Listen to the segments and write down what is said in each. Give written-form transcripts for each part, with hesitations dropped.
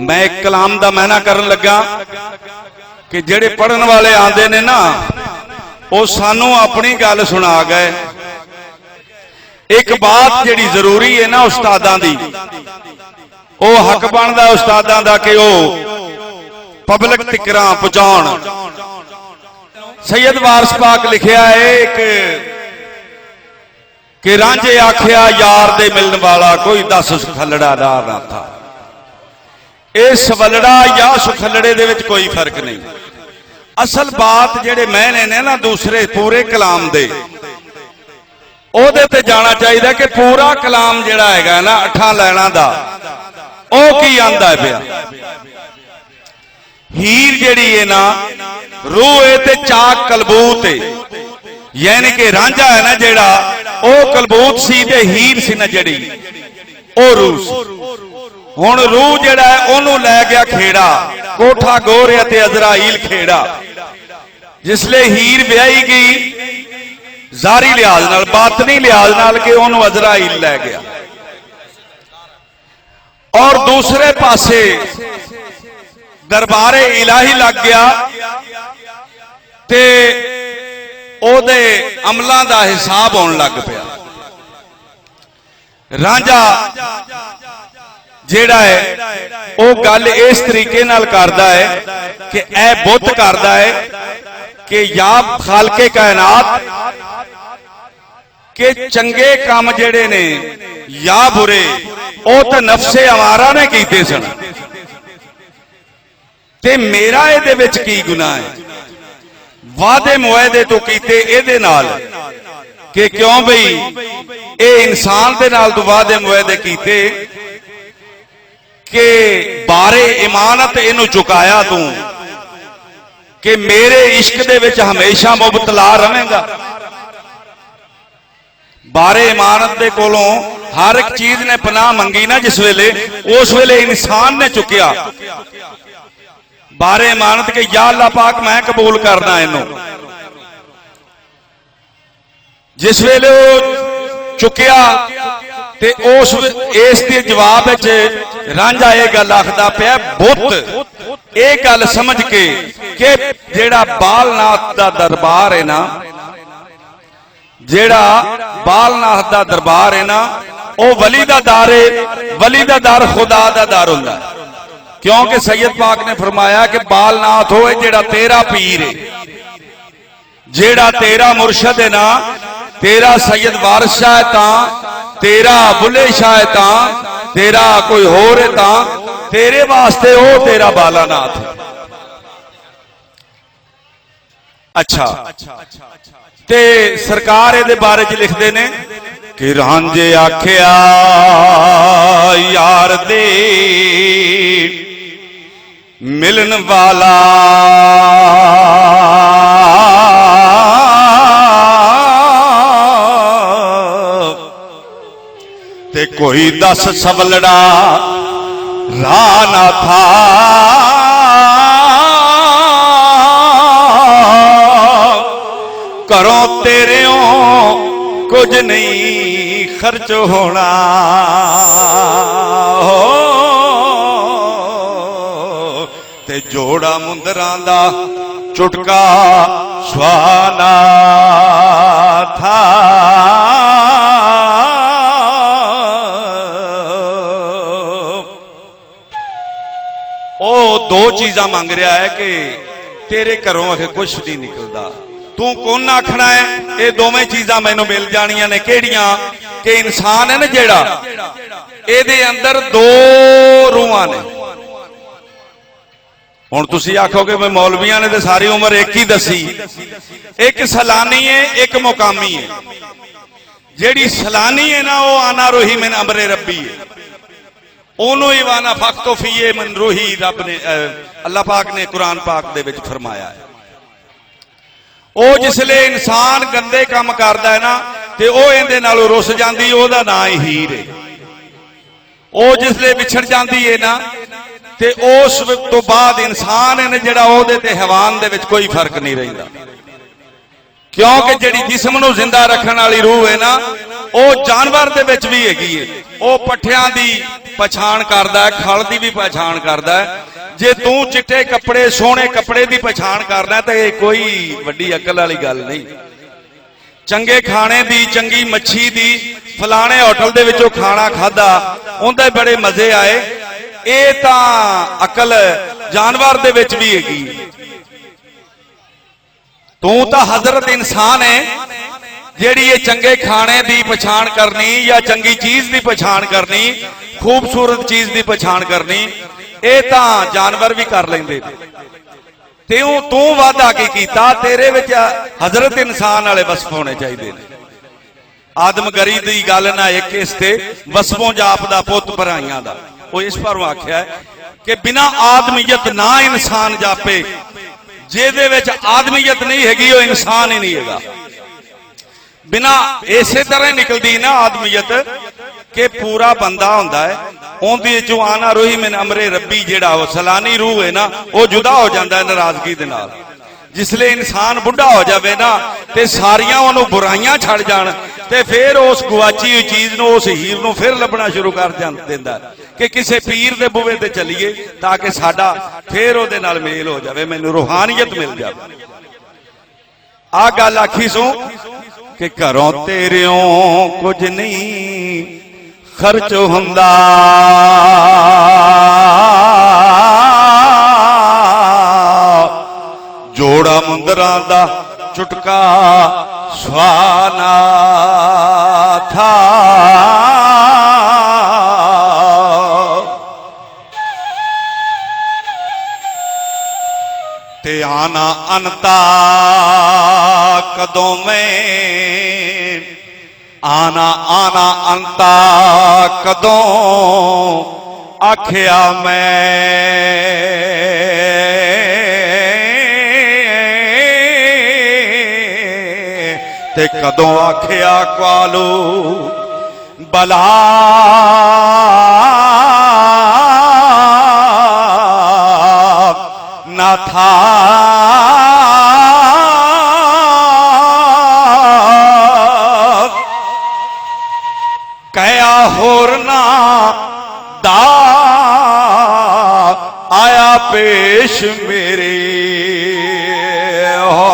मैं एक कलाम दा मैना करन लगा कि जेड़े पढ़न वाले आंदे ने ना वो सानू अपनी गल सुना गए। एक बात जिहड़ी जरूरी है ना उस्तादां दी, वो हक बनदा उस्तादां दा कि वो पब्लिक तिकरां पहुंचाउण। सैयद वारिस पाक लिखिया है एक कि रांझे आखिया यार दे मिलन वाला कोई 10 सुखलड़ा डार ना था। ये सवलड़ा या सुखलड़े दे विच कोई फर्क नहीं। असल बात जेड़े मैंने ने ना दूसरे पूरे कलाम दे ओदे ते जाना चाहिए कि पूरा कलाम जिहड़ा हैगा ना 8 लाइनां दा ओ की आंदा पिया। हीर जिहड़ी है ना रूह है ते चाक कलबूत है, यानी कि रांझा है ना जेड़ा ओ कलबूत सी ते हीर सी ना जड़ी ओ रूह। हुण रूह जेड़ा है ओनू लै गया खेड़ा, कोठा गोरिया ते अजराइल खेड़ा। जिसले हीर ब्याही गई जारी लिहाज नाल, बातनी लिहाज नाल के ओनू अजराइल लै गया। और दूसरे पासे दरबारे इलाही लग गया ते ओदे अमलों का हिसाब होने लग पिया। रांझा जेड़ा है वो गल इस तरीके नाल करदा है कि ए बुत करदा है कि या खालके कायनात के चंगे काम जेड़े ने या बुरे वो तो नफसे अमारा ने कीते सन ते मेरा इहदे विच की गुनाह है। वादे मुआदे तो कीते इहदे नाल कि क्यों बई ए इंसान दे नाल तो वादे मुआदे कीते कि बारे इमानत इनू चुकाया तू कि मेरे इश्क दे विच हमेशा मुबतला रहेगा। बारे इमानत दे कोलों हर एक चीज ने पनाह मंगी ना जिस वेले, उस वेले इंसान ने चुकिया बारे इमानत के या अल्लाह पाक मैं कबूल करना इनू। जिस वेले चुकिया ते उस इस दे जवाब रांझा ये गल आखदा पिया बुत ये गल समझ के कि जेड़ा बालनाथ दा दरबार है ना, जेड़ा बालनाथ दा दरबार है ना वो वली दा दार है। वली दा दार खुदा दा दार हुंदा है, क्योंकि सैयद पाक ने फरमाया कि बालनाथ हो जेड़ा तेरा पीर है, जेड़ा तेरा मुर्शद है ना, तेरा सैयद वारिस शाह है तां, तेरा बुले शाह है तां, तेरा कोई होर है तां, तेरे वास्ते वो तेरा बालानाथ है। अच्छा ते सरकार इहदे बारे च लिखदे ने कि रांझे आखिया यार दे मिलन वाला ते कोई 10 सवलड़ा राह ना था। घरों तेरेओं कुछ नहीं खर्च होना हो ते जोड़ा मुंदरां दा चुटका सुहाना था। ओ 2 चीज़ां मंग रहा है कि तेरे घरों आखे कुछ नहीं निकलता, तू कौन आखना है ये दोवें चीज़ां मैनू मिल जानियां ने। केड़ियां कि इंसान है ना जेड़ा इहदे अंदर 2 रूहां ने। हुण तुसीं आखोगे मैं मौलवियां ने तो सारी उम्र एक ही दसी, एक सलानी है एक मुकामी है। जेड़ी सलानी है ना वो आना रूही मिन अमरे रब्बी है, ओनू ही वाना फख्तो फीए मन रूही रब ने अल्लाह पाक ने कुरान पाक दे विच फरमाया है। ओ जिसले इंसान गंदे काम करदा है ना ते ओ इहदे नालों रुस जांदी, ओहदा नाम ही हीर है। ओ जिसले विछड़ जांदी है ना ते उस तो बाद इंसान है जिहड़ा ओहदे ते हैवान दे विच कोई फर्क नहीं रहिंदा, क्योंकि जिहड़ी जिस्म नूं जिंदा रखण वाली रूह है ना वो जानवर दे विच भी हैगी है। वो पट्ठियां दी पछाण करदा है, खल दी भी पछाण करदा है। जे तू चिट्टे कपड़े सोहणे कपड़े की पछाण करना तो यह कोई वड्डी अकल वाली गल नहीं। चंगे खाने दी, चंगी मच्छी दी, फलाने होटल दे विचों खाना खादा, उहदे बड़े मजे आए, ये तां अकल जानवर दे विच भी हैगी। तू तां हजरत इंसान है जिहड़ी ये चंगे खाने की पछाण करनी या चंगी चीज की पछाण करनी, खूबसूरत चीज की पछाण करनी, ये तां जानवर भी कर लेंदे। तू वादा की कीता, तेरे विच हजरत इंसान वाले वसफ होने चाहिए। आदमगरी की गल ना एक इसते वसफों जापदा पुत भराइयां दा, वो इस पर आख्या है कि बिना आदमीयत ना इंसान जापे, जिहदे विच आदमीयत नहीं हैगी वो इंसान ही नहीं हैगा। बिना इसे तरह निकलती ना आदमीयत कि पूरा बंदा होंदा है, उहदे चों आना रूही मिन अमरे रब्बी जिहड़ा वो सलानी रूह है ना, वो जुदा हो जाता है नाराजगी दे नाल। जिसले इंसान बुढ़ा हो जाए ना ते सारियां उहनूं बुराइयां छड़ जाण ते फिर उस गुआची हुई चीज नूं, उस हीर नूं फिर लभना शुरू कर दिंदा कि किसी पीर दे बुवे ते चलीए ताकि साडा फिर उहदे नाल मेल हो जाए, मैनूं रूहानियत मिल जाए। आ गल आखी सो कि घरों तेरियों कुछ नहीं खर्च हुंदा, जोड़ा मुंदरां दा चुटका सुहाना था। ते आना अनता कदों में, आना आना अंता कदों आखिया मैं, ते कदों आखिया क्वालू बला ना था। कया होरना दा आया पेश मेरे हो,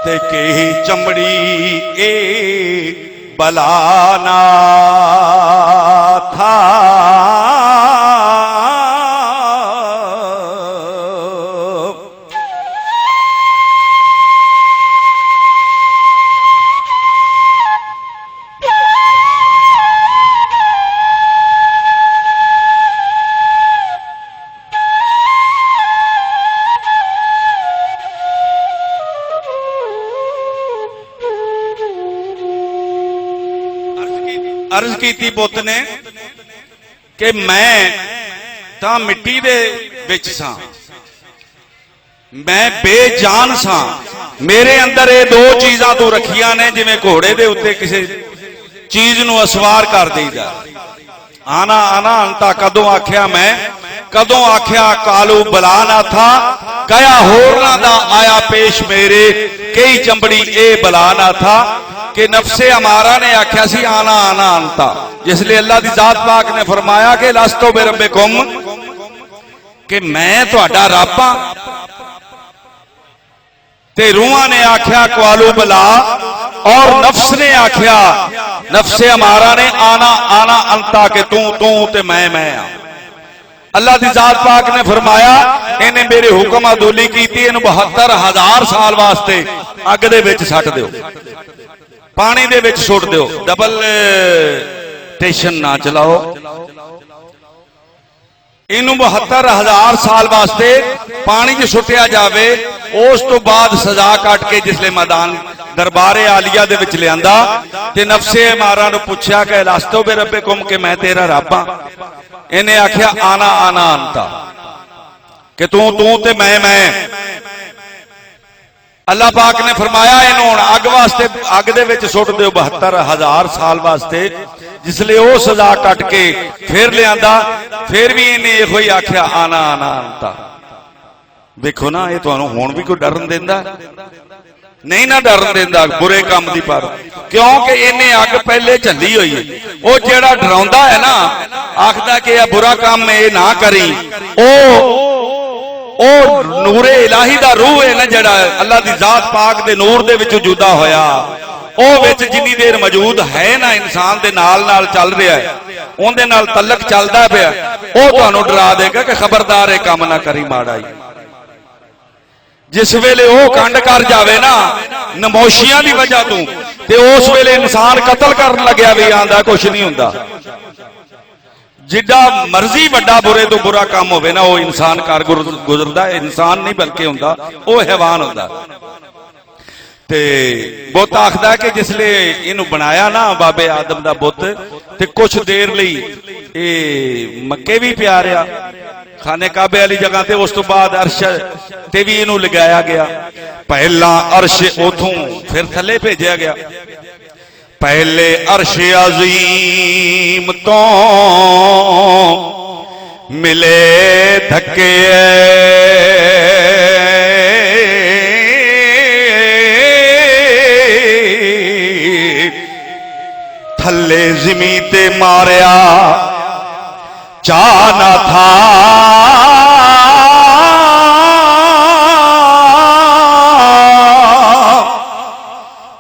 ते कही चमड़ी ए बलाना था। अर्ज की पुत ने कि मैं तां मिट्टी दे विच सां, मैं बेजान सां, मेरे अंदर ये दो चीज़ां तू रखियां ने जिवें घोड़े दे उत्ते किसी चीज नूं असवार कर देईदा। आना आना अंता कदों आख्या मैं, कदों आख्या कालू बला ना था। कया होरना दा आया पेश मेरे, कई चंबड़ी ए बला ना था। कि नफ्से अमारा ने आख्या सी आना आना अंता, जिसलिए अल्लाह की जात पाक ने फरमाया कि लस्तो बे रब्बे कुम, कि मैं तुहाडा रब हां। ते रूहां ने आख्या क्वालू बला, और नफ्स ने आख्या, नफ्से अमारा ने आना आना अंता के तू तू ते मैं हां। अल्लाह की जात पाक ने फरमाया इन्हें मेरे हुक्म अदूली की, इन्हूं 72,000 साल वास्ते अग दे विच सट दिओ, पानी दे विच सुट दिओ, डबल स्टेशन ना चलाओ। इनू 72,000 साल वास्ते पानी च सुटिया जावे। उस तो बाद सजा कट के जिसले मैदान दरबारे आलिया दे विच लियांदा ते नफ्से मारा नूं पुछया कि लस्तो बे रब्बे कुम, के मैं तेरा रब हां। इन्हें आख्या आना आना अंता, कि तू तू ते मैं। अल्लाह पाक ने फरमाया इन्हों अग वास्ते अग दे विच सुट दिओ 72,000 साल वास्ते। जिसले वो सजा कट के फिर लियांदा, फिर भी इन्हें इहो ही आख्या आना आना अंता। देखो ना, ये तुहानूं हुण भी कोई डरन दिंदा? नहीं ना डरन देंदा बुरे काम दी पर, क्योंकि इन्हें अग पहले झल्ली हुई है। वो जेड़ा डराउंदा है ना, आखदा कि यह बुरा काम ये ना करी, ओ नूरे इलाही दा रूह है ना, जड़ा अल्लाह दी जात पाक दे नूर दे विच जुदा होया, ओ विच जिन्नी देर मौजूद है ना, इंसान दे नाल चल रहा है, उहदे नाल तलक चलदा पिया, ओ तुहानू डरा देगा कि खबरदार ये काम ना करी माड़ा। जिस वेले वो कंड कर जावे ना नमोशियां की वजह तू, ते उस वेले इंसान कतल कर लग्या भी आंदा कुछ नहीं हुंदा। जिड्डा मर्जी वड्डा बुरे तो बुरा काम होवे ना, वो इंसान कर गुजरदा, इंसान नहीं बल्कि हुंदा वो हैवान हुंदा। ते बुत आखदा कि जिसले इनू बनाया ना बाबे आदम दा बुत, ते कुछ देर लई ये मक्के भी पिया रहा खाने काबे वाली जगह ते, उस तो बाद अर्श ते भी इनू लगाया गया। पहला अर्श उथों फिर थले भेजा गया। पहले अर्श अजीम तो मिले धक्के, थले ज़मी ते मारिया चाहना था,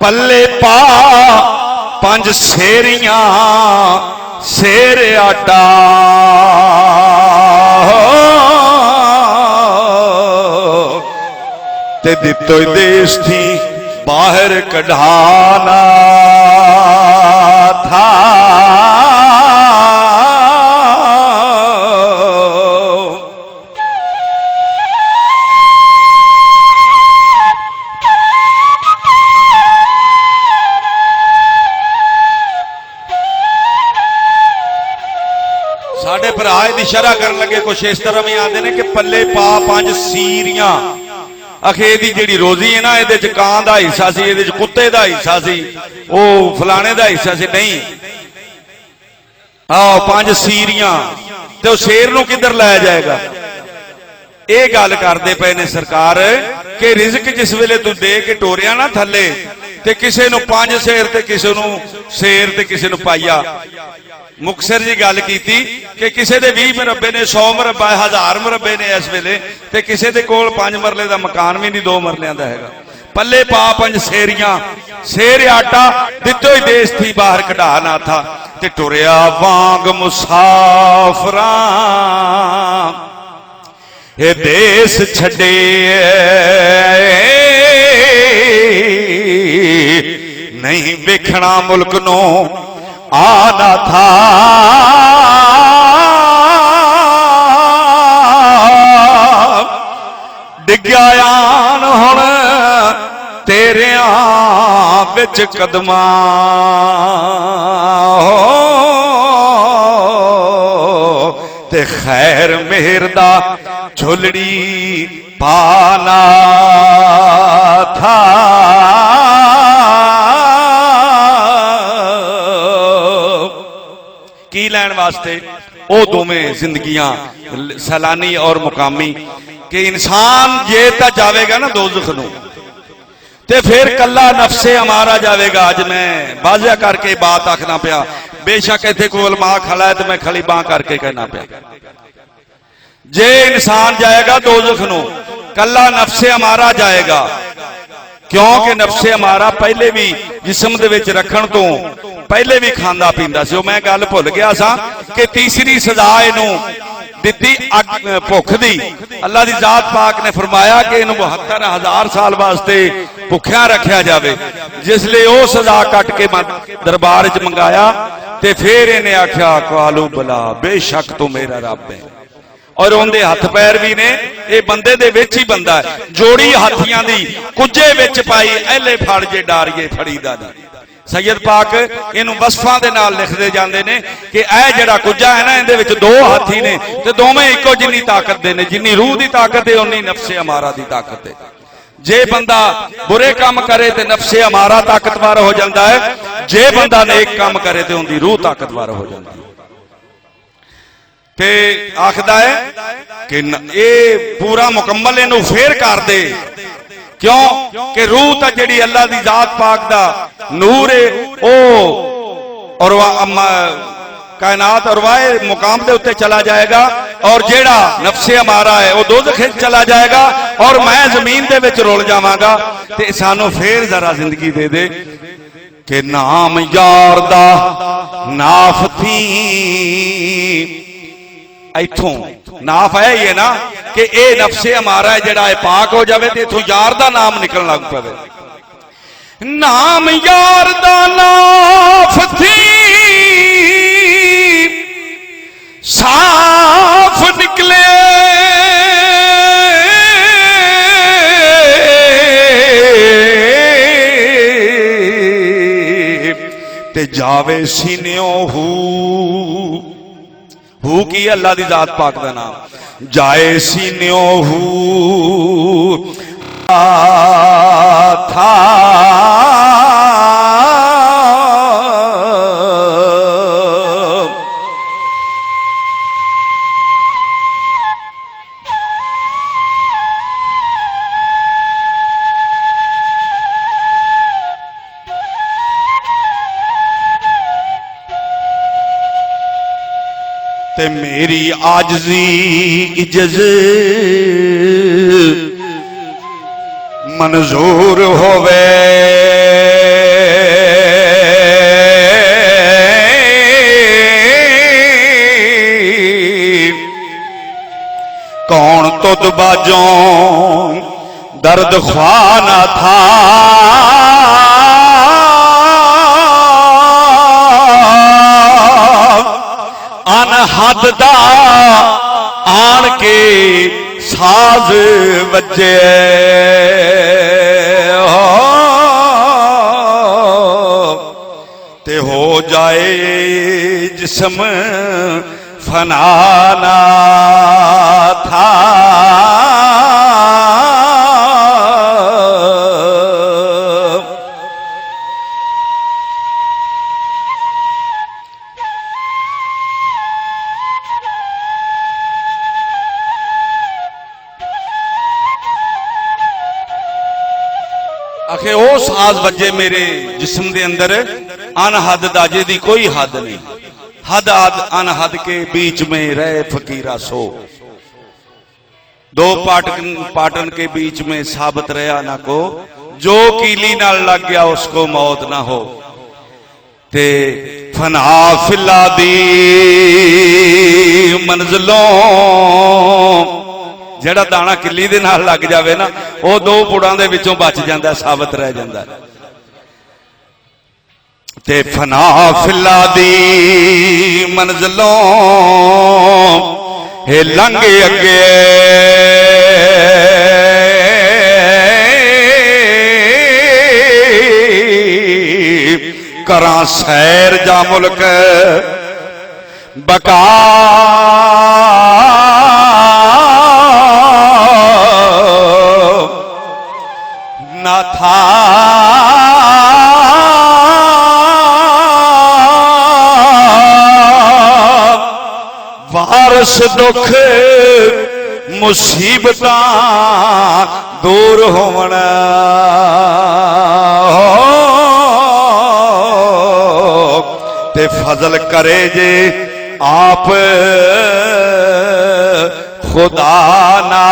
पल्ले पा पंज सेरियां सेर आटा, ते दितो देश थी बाहर कढ़ाना था। साडे भरा दी शरह करन लगे कुछ इस तरह भी आते हैं कि पल्ले पा पंज सीरियां, अखे दी जिहड़ी रोजी है ना, ये कां दा हिस्सा सी, ये कुत्ते दा हिस्सा सी, वो फलाने दा हिस्सा सी, नहीं आओ पंज सीरियां, तो शेर नूं किधर लाया जाएगा? ये गल करते पे ने सरकार कि रिजक जिस वेले तू दे के टोरिया ना थले, ते किसे नूं पंज शेर ते किसे नूं शेर ते किसे नूं पाइया। मुक्तसर जी गल की कि किसी के 20 मरबे ने, 100 मरबा, 1000 मरबे ने इस वेले, ते किसी के कोल 5 मरले का मकान भी नहीं 2 मरलियां दा हैगा। पल्ले पा पंज सेरियां सेर आटा, दितो ही देश थी बाहर कढ़ाना था, ते टुरिया वांग मुसाफरा ये देश छड़े, नहीं वेखना मुल्क नो आना था। डिग्यान हुण तेरिया विच कदमा, ते खैर मेहर दा झोलड़ी पाना था। की लैन वास्ते वो दोवें जिंदगियां सैलानी और मुकामी, कि इंसान जे ता जावेगा ना दोज़ख नूं, ते फिर कला नफ्से हमारा जावेगा। अज मैं बाज़िया करके बात आखना पिया, बेशक इत्थे कोई उलमा खड़ा है तो मैं खली बां करके कहना पिया, जे इंसान जाएगा दोज़ख नूं, कला नफ्से हमारा जाएगा, क्योंकि नफ्से हमारा पहले भी जिस्म दे विच रखण तो पहले भी खांदा पींदा सी। मैं गल भुल गया सा कि तीसरी सजा इनू दिती भुख दी। अल्लाह दी जात पाक ने फरमाया कि इनू 72,000 साल वास्ते भुखिया रखा जाए। जिसले वो सजा कट के दरबार च मंगाया ते फिर इन्हें आख्या कालू बला बेशक तू मेरा रब है, और उनके हथ पैर भी ने, ये बंदे दे विच ही बंदा है। जोड़ी हाथियां दी कुजे विच पाई, एले फड़ जे डारिए फड़ीदा नहीं। सैयद पाक इनू वसफां दे नाल लिखदे जांदे ने कि ऐ जिहड़ा कुजा है ना, इहदे विच 2 हाथी ने ते दोवें इक्को जिन्नी ताकत दे ने। जिन्नी रूह दी ताकत है उन्नी नफ्से अमारा दी ताकत है। जे बंदा बुरे काम करे तो नफ्से अमारा ताकतवर हो जाता है, जे बंदा नेक काम करे तो उनकी रूह ताकतवर हो जाती है। ते आखदा है कि ये पूरा मुकम्मल इनू फेर कर दे क्यों कि रूह तो जिहड़ी अल्लाह दी जात पाक दा नूर है ओ और कायनात और वाए मुकाम के उत्ते चला जाएगा और जेड़ा नफ्से हमारा है वो दोज़ख चला जाएगा और मैं जमीन दे विच रुल जावांगा। ते सानू फिर जरा जिंदगी दे दे कि नाम यार दा नाफ थी। इथों नाफ है ये ना कि ए नफ्से हमारा है जेड़ा पाक हो जाए तो इथों यार दा नाम निकलने लग पवे। नाम यार दा नाफ थी साफ निकले ते जावे सीन्यो हू की अल्लाह दी जात पाक दा नाम जाए सीन्यो हू था ते मेरी आजजी इज्जत मंजूर होवे कौन तुद बाजों दर्द ख्वाना था हद दा आन के साज बजे ते हो जाए जिस्म फनाना था आखे ओ साज बजे मेरे जिस्म दे अंदर अनहद दाजे दी कोई हद नहीं। हद अनहद के बीच में रहे फकीरा सो दो पाटन के बीच में साबित रहा ना को जो कीली नाल लग गया उसको मौत ना हो। ते फना फिला दी मंजिलों जेड़ा दाना किली दे नाल लग जावे ना वो दो पुड़ां दे विचों बच जांदा साबित रह जांदा। ते फना फिला दी मंजिलों हे लंघे अगे करा सैर जा मुल्क बका ना था वारस दुख मुसीबत दूर होवना ते फजल करे जे आप खुदा ना